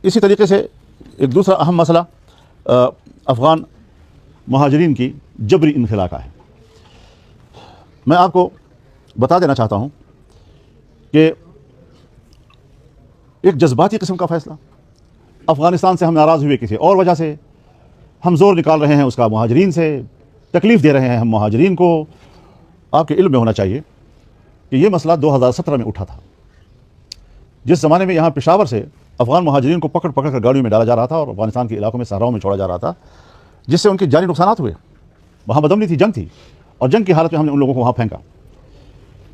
इसी तरीके से एक दूसरा अहम मसला अफ़गान महाजरीन की जबरी इनखला का है। मैं आपको बता देना चाहता हूँ कि एक जज्बाती किस्म का फ़ैसला, अफ़गानिस्तान से हम नाराज़ हुए किसी और वजह से, हम ज़ोर निकाल रहे हैं उसका महाजरीन से, तकलीफ़ दे रहे हैं हम महाजरीन को। आपके इल्म में होना चाहिए कि ये मसला 2017 में उठा था, जिस ज़माने में यहाँ पेशावर से अफ़गान महाजरीन को पकड़ पकड़ कर गाड़ियों में डाला जा रहा था और अफ़गानिस्तान के इलाकों में सहराओं में छोड़ा जा रहा था, जिससे उनके जानी नुकसान हुए। वहाँ बदमनी थी, जंग थी, और जंग की हालत में हमने उन लोगों को वहाँ फेंका।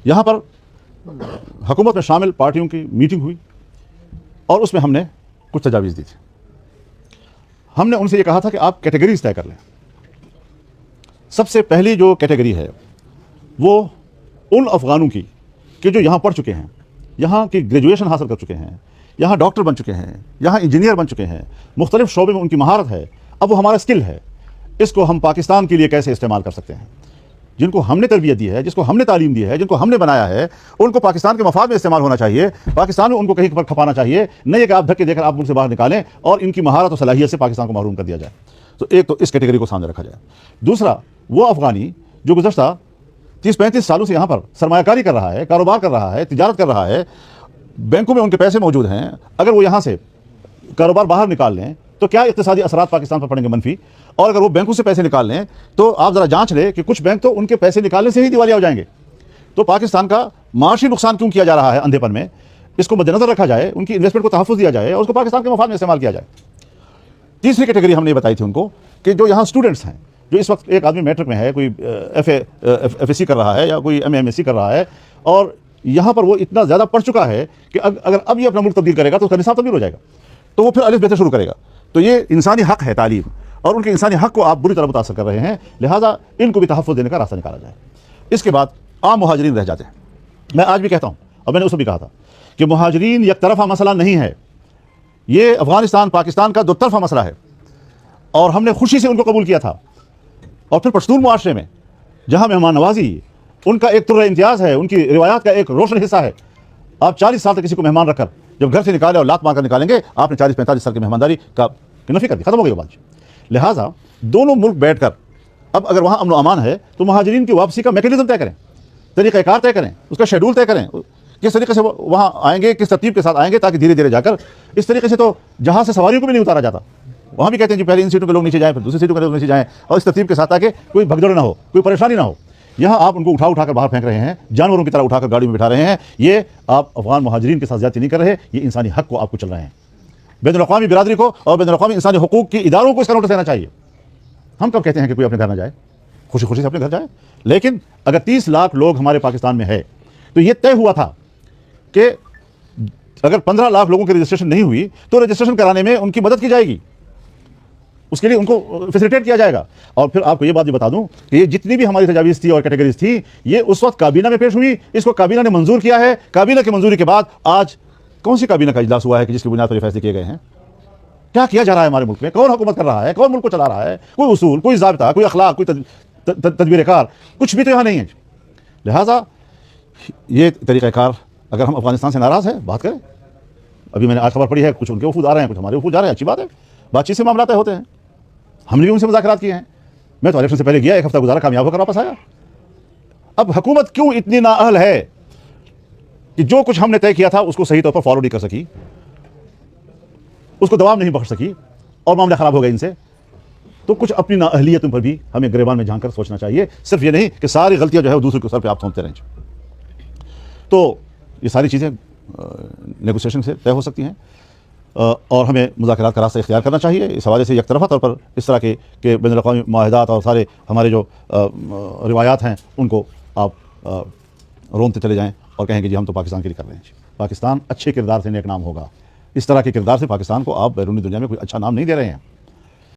यहाँ पर हुकूमत में शामिल पार्टियों की मीटिंग हुई और उसमें हमने कुछ तजावीज़ दी थी। हमने उनसे ये कहा था कि आप कैटेगरीज तय कर लें। सबसे पहली जो कैटेगरी है वो उन अफ़गानों की कि जो यहाँ पढ़ चुके हैं, यहाँ की ग्रेजुएशन हासिल कर चुके हैं, यहाँ डॉक्टर बन चुके हैं, यहाँ इंजीनियर बन चुके हैं, मुख्तलिफ शोबे में उनकी महारत है। अब वो हमारा स्किल है, इसको हम पाकिस्तान के लिए कैसे इस्तेमाल कर सकते हैं। जिनको हमने तरबियत दी है, जिसको हमने तालीम दी है, जिनको हमने बनाया है, उनको पाकिस्तान के मफाद में इस्तेमाल होना चाहिए। पाकिस्तान में उनको कहीं पर खपाना चाहिए, नहीं कि आप धक्के देकर आप मुल्क से बाहर निकालें और इनकी महारत और सलाहियत से पाकिस्तान को महरूम कर दिया जाए। तो एक तो इस कैटेगरी को सामने रखा जाए। दूसरा, वो अफ़गानी जो गुज़श्ता 30-35 सालों से यहाँ पर सरमायाकारी कर रहा है, कारोबार कर रहा है, तिजारत कर रहा है, बैंकों में उनके पैसे मौजूद हैं, अगर वो यहाँ से कारोबार बाहर निकाल लें तो क्या इक़्तिसादी असरात पाकिस्तान पर पड़ेंगे मनफी। और अगर वो बैंकों से पैसे निकाल लें तो आप ज़रा जांच लें कि कुछ बैंक तो उनके पैसे निकालने से ही दिवालिया हो जाएंगे। तो पाकिस्तान का माशी नुकसान क्यों किया जा रहा है अंधेपन में, इसको मद्देनजर रखा जाए, उनकी इन्वेस्टमेंट को तहफ़्फ़ुज़ दिया जाए और उसको पाकिस्तान के मफाद में इस्तेमाल किया जाए। तीसरी कैटेगरी हमने बताई थी उनको कि जो यहाँ स्टूडेंट्स हैं, जो इस वक्त एक आदमी मैट्रिक में है, कोई FSC कर रहा है या कोई MA-MSc कर रहा है, और यहाँ पर वो इतना ज़्यादा पढ़ चुका है कि अगर अब ये अपना मुल्क तब्दील करेगा तो उसका निसाब तब्दील हो जाएगा, तो वो फिर अलिफ बेहतर शुरू करेगा। तो ये इंसानी हक़ है तालीम, और उनके इंसानी हक़ को आप बुरी तरह मुतासर कर रहे हैं, लिहाजा इनको भी तहफ़्फ़ुज़ देने का रास्ता निकाला जाए। इसके बाद आम मुहाजिरीन रह जाते हैं। मैं आज भी कहता हूँ, और मैंने उसमें भी कहा था कि मुहाजिरीन एक तरफ़ा मसला नहीं है, ये अफ़गानिस्तान पाकिस्तान का दो तरफ़ा मसला है, और हमने खुशी से उनको कबूल किया था। और फिर पश्तून मुआशरे में जहाँ मेहमान नवाजी उनका एक तुर्र इम्तियाज़ है, उनकी रिवायात का एक रोशन हिस्सा है। आप 40 साल तक किसी को मेहमान रखकर जब घर से निकाले और लात मार कर निकालेंगे, आपने 40-45 साल की मेहमानदारी का नफ़ी कर दी, खत्म हो गई बात। लिहाजा दोनों मुल्क बैठकर अब अगर वहाँ अमन व अमान है तो महाजरीन की वापसी का मैकेनिज्म तय करें, तरीक़ाकार तय करें, उसका शेड्यूल तय करें, किस तरीके से वो वहाँ आएंगे, किस तरतीब के साथ आएंगे, ताकि धीरे धीरे जाकर इस तरीके से तो जहाँ से सवारियों को भी नहीं उतारा जाता। वहाँ भी कहते हैं कि पहले इन सीटों के लोग नीचे जाएँ, फिर दूसरी सीटों के लोग नीचे जाएँ, और इस तरतीब के साथ ताकि कोई भगदड़ ना हो, कोई परेशानी ना हो। यहाँ आप उनको उठा कर बाहर फेंक रहे हैं, जानवरों की तरह उठाकर गाड़ी में बिठा रहे हैं। ये आप अफ़गान महाजरीन के साथ ज़्यादती नहीं कर रहे, ये इंसानी हक़ को आपको चल रहे हैं। बैनुल-अक़वामी बिरादरी को और बैनुल-अक़वामी इंसानी हुकूक के इदारों को इसका नोटिस देना चाहिए। हम कब कहते हैं कि कोई अपने घर ना जाए, खुशी खुशी से अपने घर जाए, लेकिन अगर 30 लाख लोग हमारे पाकिस्तान में है तो ये तय हुआ था कि अगर 15 लाख लोगों की रजिस्ट्रेशन नहीं हुई तो रजिस्ट्रेशन कराने में उनकी मदद की जाएगी, उसके लिए उनको फैसिलिटेट किया जाएगा। और फिर आपको ये बात भी बता दूं कि ये जितनी भी हमारी तजावीज़ थी और कैटेगरीज थी, ये उस वक्त काबीना में पेश हुई, इसको काबीना ने मंजूर किया है। काबीना की मंजूरी के बाद आज कौन सी काबीना का इजलास हुआ है कि जिसकी बुनियाद पर फैसले किए गए हैं? क्या किया जा रहा है हमारे मुल्क में, कौन हुकूमत कर रहा है, कौन मुल्क को चला रहा है? कोई उसूल, कोई ज़ाब्ता, कोई अखलाक, कोई तदबीर-ए-कार, कुछ भी तो यहाँ नहीं है। लिहाजा ये तरीक़ाकार, अगर हम अफ़गानिस्तान से नाराज़ हैं, बात करें। अभी मैंने आज खबर पड़ी है, कुछ उनके वफूद आ रहे हैं, कुछ हमारे वफूद आ रहे हैं, अच्छी बात है, बातचीत से मामला तय होते हैं। हमने भी उनसे मुज़ाकरात किए हैं। मैं तो इलेक्शन से पहले गया, 1 हफ्ता गुजारा, कामयाब होकर वापस आया। अब हुकूमत क्यों इतनी नाअहल है कि जो कुछ हमने तय किया था उसको सही तौर पर फॉलो नहीं कर सकी, उसको दवाम नहीं बख्श सकी और मामला ख़राब हो गए इनसे। तो कुछ अपनी नाअहलियतों पर भी हमें गिरेबान में झांक कर सोचना चाहिए, सिर्फ ये नहीं कि सारी गलतियां जो है वो दूसरे के सर पे आप थोपते रहें। तो ये सारी चीज़ें नेगोशिएशन से तय हो सकती हैं और हमें मुज़ाकरात का रास्ता इख्तियार करना चाहिए। इस हवाले से एक तरफ़ा तौर पर इस तरह के बैनुल-अक़वामी मुआहदात और सारे हमारे जो रिवायात हैं उनको आप रोनते चले जाएँ और कहें कि जी हम तो पाकिस्तान के लिए कर रहे हैं। पाकिस्तान अच्छे किरदार से नेक नाम होगा। इस तरह के किरदार से पाकिस्तान को आप बैरूनी दुनिया में कोई अच्छा नाम नहीं दे रहे हैं।